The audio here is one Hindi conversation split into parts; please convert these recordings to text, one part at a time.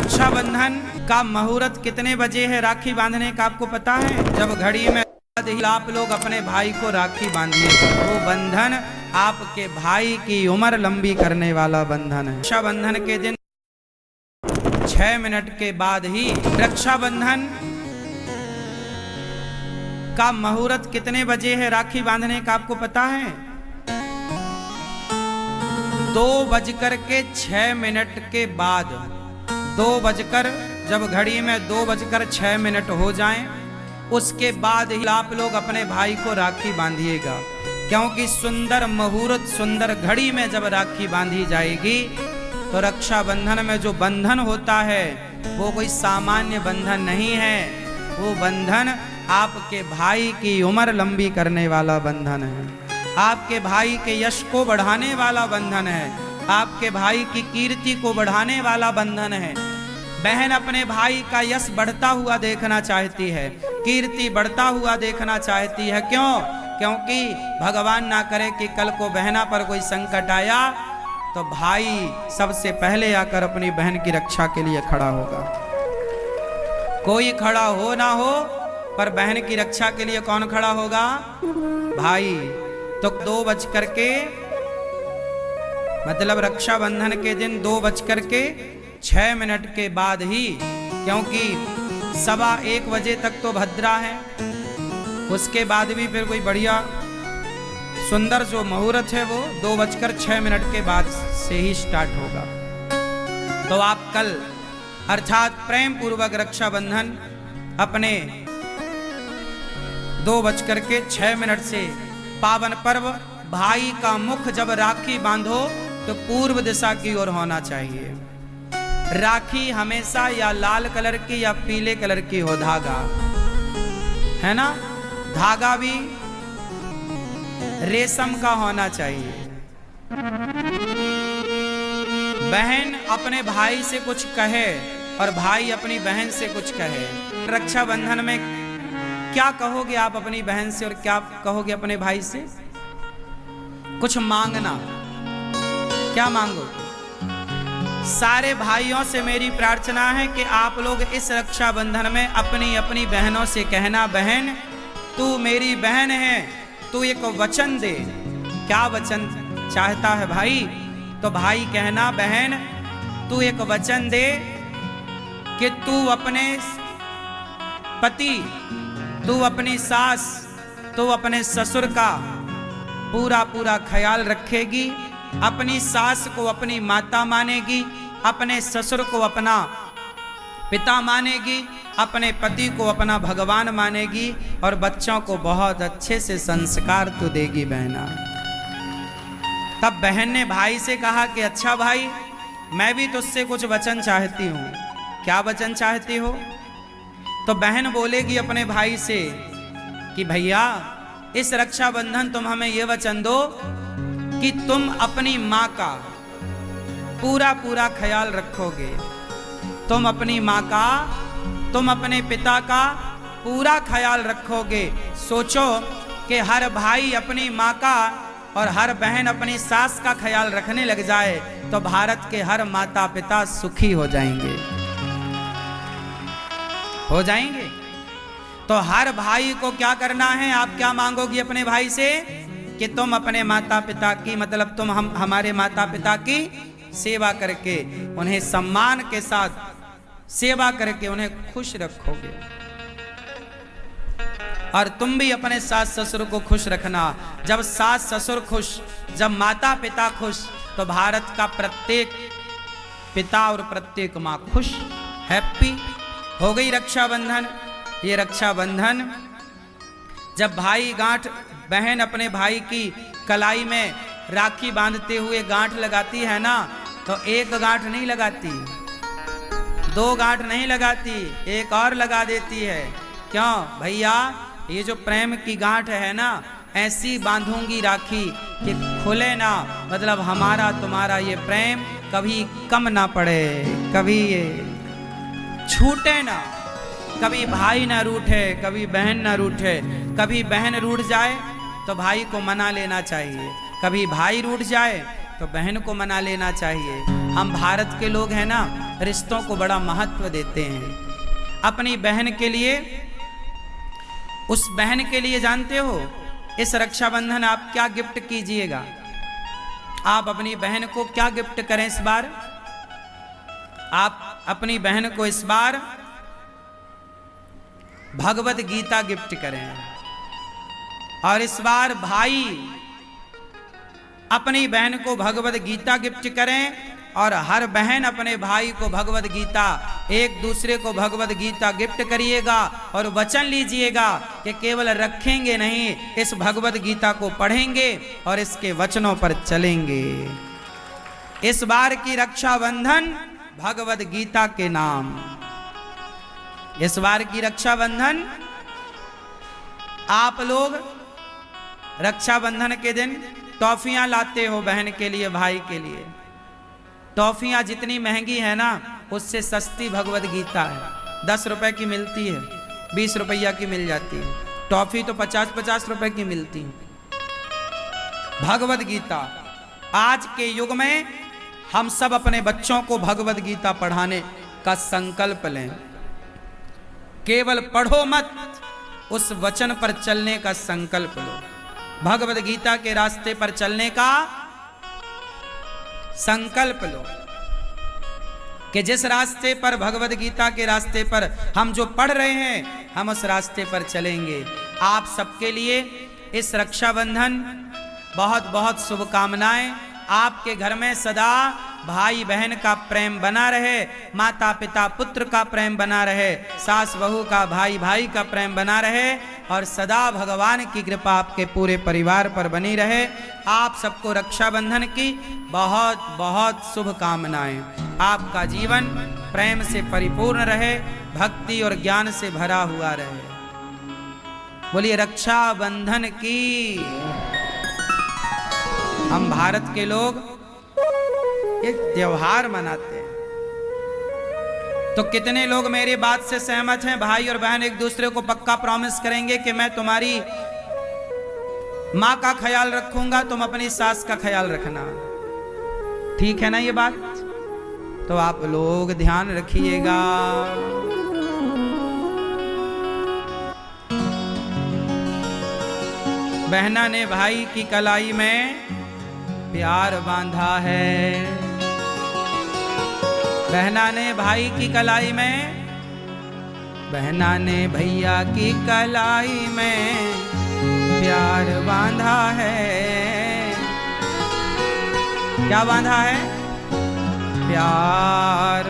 रक्षाबंधन का मुहूर्त कितने बजे है राखी बांधने का आपको पता है? जब घड़ी में आप लोग अपने भाई को राखी बांधिए, वो बंधन आपके भाई की उम्र लंबी करने वाला बंधन है। रक्षाबंधन के दिन 6 मिनट के बाद ही रक्षाबंधन का मुहूर्त कितने बजे है राखी बांधने का आपको पता है? 2:06 के बाद, 2 जब घड़ी में 2:06 हो जाएं, उसके बाद ही आप लोग अपने भाई को राखी बांधिएगा, क्योंकि सुंदर मुहूर्त सुंदर घड़ी में जब राखी बांधी जाएगी तो रक्षाबंधन में जो बंधन होता है वो कोई सामान्य बंधन नहीं है, वो बंधन आपके भाई की उम्र लंबी करने वाला बंधन है, आपके भाई के यश को बढ़ाने वाला बंधन है, आपके भाई की कीर्ति को बढ़ाने वाला बंधन है। बहन अपने भाई का यश बढ़ता हुआ देखना चाहती है, कीर्ति बढ़ता हुआ देखना चाहती है। क्यों? क्योंकि भगवान ना करे कि कल को बहना पर कोई संकट आया तो भाई सबसे पहले आकर अपनी बहन की रक्षा के लिए खड़ा होगा। कोई खड़ा हो ना हो, पर बहन की रक्षा के लिए कौन खड़ा होगा? भाई। तो 2:00 मतलब रक्षाबंधन के दिन 2:06 के बाद ही, क्योंकि 1:15 बजे तक तो भद्रा है, उसके बाद भी फिर कोई बढ़िया सुंदर जो मुहूर्त है वो 2:06 के बाद से ही स्टार्ट होगा। तो आप कल अर्थात प्रेम पूर्वक रक्षाबंधन अपने 2:06 से पावन पर्व भाई का मुख जब राखी बांधो तो पूर्व दिशा की ओर होना चाहिए। राखी हमेशा या लाल कलर की या पीले कलर की हो, धागा है ना, धागा भी रेशम का होना चाहिए। बहन अपने भाई से कुछ कहे और भाई अपनी बहन से कुछ कहे। रक्षाबंधन में क्या कहोगे आप अपनी बहन से और क्या कहोगे अपने भाई से? कुछ मांगना। क्या मांगोगे? सारे भाइयों से मेरी प्रार्थना है कि आप लोग इस रक्षाबंधन में अपनी अपनी बहनों से कहना, बहन तू मेरी बहन है, तू एक वचन दे। क्या वचन चाहता है भाई? तो भाई कहना, बहन तू एक वचन दे कि तू अपने पति, तू अपनी सास, तू अपने ससुर का पूरा ख्याल रखेगी, अपनी सास को अपनी माता मानेगी, अपने ससुर को अपना पिता मानेगी, अपने पति को अपना भगवान मानेगी और बच्चों को बहुत अच्छे से संस्कार तो देगी बहना। तब बहन ने भाई से कहा कि अच्छा भाई, मैं भी तुझसे कुछ वचन चाहती हूँ। क्या वचन चाहती हो? तो बहन बोलेगी अपने भाई से कि भैया इस रक्षाबंधन तुम हमें ये वचन दो कि तुम अपनी माँ का पूरा ख्याल रखोगे, तुम अपनी माँ का, तुम अपने पिता का पूरा ख्याल रखोगे। सोचो कि हर भाई अपनी माँ का और हर बहन अपनी सास का ख्याल रखने लग जाए तो भारत के हर माता पिता सुखी हो जाएंगे, हो जाएंगे। तो हर भाई को क्या करना है? आप क्या मांगोगी अपने भाई से? कि तुम अपने माता पिता की, मतलब तुम हमारे माता पिता की सेवा करके, उन्हें सम्मान के साथ सेवा करके उन्हें खुश रखोगे। और तुम भी अपने सास ससुर को खुश रखना। जब सास ससुर खुश, जब माता पिता खुश, तो भारत का प्रत्येक पिता और प्रत्येक माँ खुश, हैप्पी। हो गई रक्षाबंधन। ये रक्षाबंधन जब भाई गांठ, बहन अपने भाई की कलाई में राखी बांधते हुए गांठ लगाती है ना, तो एक गांठ नहीं लगाती, 2 गांठ नहीं लगाती, एक और लगा देती है। क्यों भैया? ये जो प्रेम की गांठ है ना, ऐसी बांधूंगी राखी कि खुले ना, मतलब हमारा तुम्हारा ये प्रेम कभी कम ना पड़े, कभी ये छूटे ना, कभी भाई ना रूठे, कभी बहन ना रूठे। कभी बहन रूठ जाए तो भाई को मना लेना चाहिए, कभी भाई रूठ जाए तो बहन को मना लेना चाहिए। हम भारत के लोग हैं ना, रिश्तों को बड़ा महत्व देते हैं। अपनी बहन के लिए, उस बहन के लिए जानते हो इस रक्षाबंधन आप क्या गिफ्ट कीजिएगा? आप अपनी बहन को क्या गिफ्ट करें इस बार? आप अपनी बहन को इस बार भगवत गीता गिफ्ट करें। और इस बार भाई अपनी बहन को भगवत गीता गिफ्ट करें और हर बहन अपने भाई को भगवत गीता, एक दूसरे को भगवत गीता गिफ्ट करिएगा और वचन लीजिएगा कि केवल रखेंगे नहीं, इस भगवत गीता को पढ़ेंगे और इसके वचनों पर चलेंगे। इस बार की रक्षाबंधन भगवत गीता के नाम। इस बार की रक्षाबंधन आप लोग रक्षाबंधन के दिन टॉफियां लाते हो बहन के लिए, भाई के लिए। टॉफियां जितनी महंगी है ना, उससे सस्ती भगवत गीता है। 10 रुपए की मिलती है, 20 रुपया की मिल जाती है। टॉफी तो 50-50 रुपए की मिलती है। भगवत गीता आज के युग में हम सब अपने बच्चों को भगवत गीता पढ़ाने का संकल्प लें। केवल पढ़ो मत, उस वचन पर चलने का संकल्प लो। भगवत गीता के रास्ते पर चलने का संकल्प लो कि जिस रास्ते पर, भगवत गीता के रास्ते पर हम जो पढ़ रहे हैं, हम उस रास्ते पर चलेंगे। आप सबके लिए इस रक्षाबंधन बहुत बहुत शुभकामनाएं। आपके घर में सदा भाई बहन का प्रेम बना रहे, माता पिता पुत्र का प्रेम बना रहे, सास बहू का, भाई भाई का प्रेम बना रहे और सदा भगवान की कृपा आपके पूरे परिवार पर बनी रहे। आप सबको रक्षाबंधन की बहुत बहुत शुभकामनाएं। आपका जीवन प्रेम से परिपूर्ण रहे, भक्ति और ज्ञान से भरा हुआ रहे। बोलिए रक्षाबंधन की। हम भारत के लोग एक त्योहार मनाते हैं, तो कितने लोग मेरी बात से सहमत हैं? भाई और बहन एक दूसरे को पक्का प्रॉमिस करेंगे कि मैं तुम्हारी माँ का ख्याल रखूंगा, तुम अपनी सास का ख्याल रखना। ठीक है ना ये बात? तो आप लोग ध्यान रखिएगा। बहना ने भाई की कलाई में प्यार बांधा है। बहना ने भाई की कलाई में, बहना ने भैया की कलाई में प्यार बांधा है। क्या बांधा है? प्यार।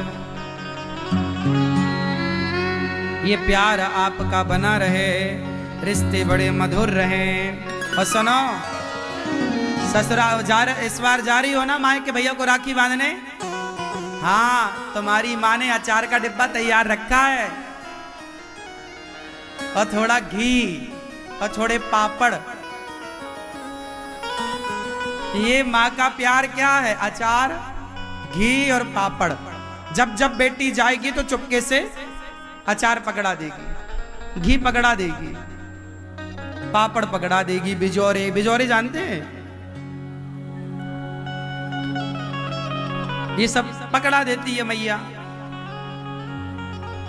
ये प्यार आपका बना रहे, रिश्ते बड़े मधुर रहें। और सुनो, ससुराल इस बार जा रही हो ना माँ के भैया को राखी बांधने? हाँ, तुम्हारी माँ ने अचार का डिब्बा तैयार रखा है और थोड़ा घी और थोड़े पापड़। ये माँ का प्यार क्या है? अचार, घी और पापड़। जब जब बेटी जाएगी तो चुपके से अचार पकड़ा देगी, घी पकड़ा देगी, पापड़ पकड़ा देगी, बिजौरे। बिजौरे जानते हैं? ये सब पकड़ा देती है मैया।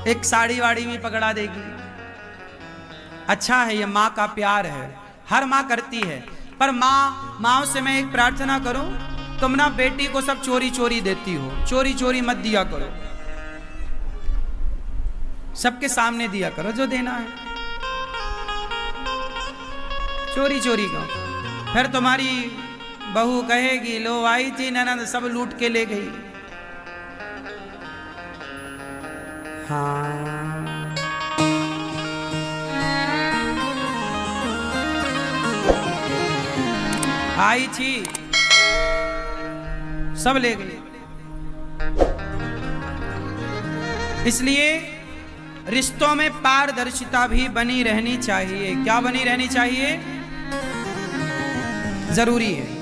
एक साड़ी वाड़ी भी पकड़ा देगी। अच्छा है, ये माँ का प्यार है। हर माँ करती है, पर माँ से मैं एक प्रार्थना करूं, तुम ना बेटी को सब चोरी चोरी देती हो, चोरी चोरी मत दिया करो। सबके सामने दिया करो जो देना है। चोरी चोरी का फिर तुम्हारी बहू कहेगी लो आई थी ननद, सब लूट के ले गई। हाँ, आई थी सब ले गई। इसलिए रिश्तों में पारदर्शिता भी बनी रहनी चाहिए। क्या बनी रहनी चाहिए? जरूरी है।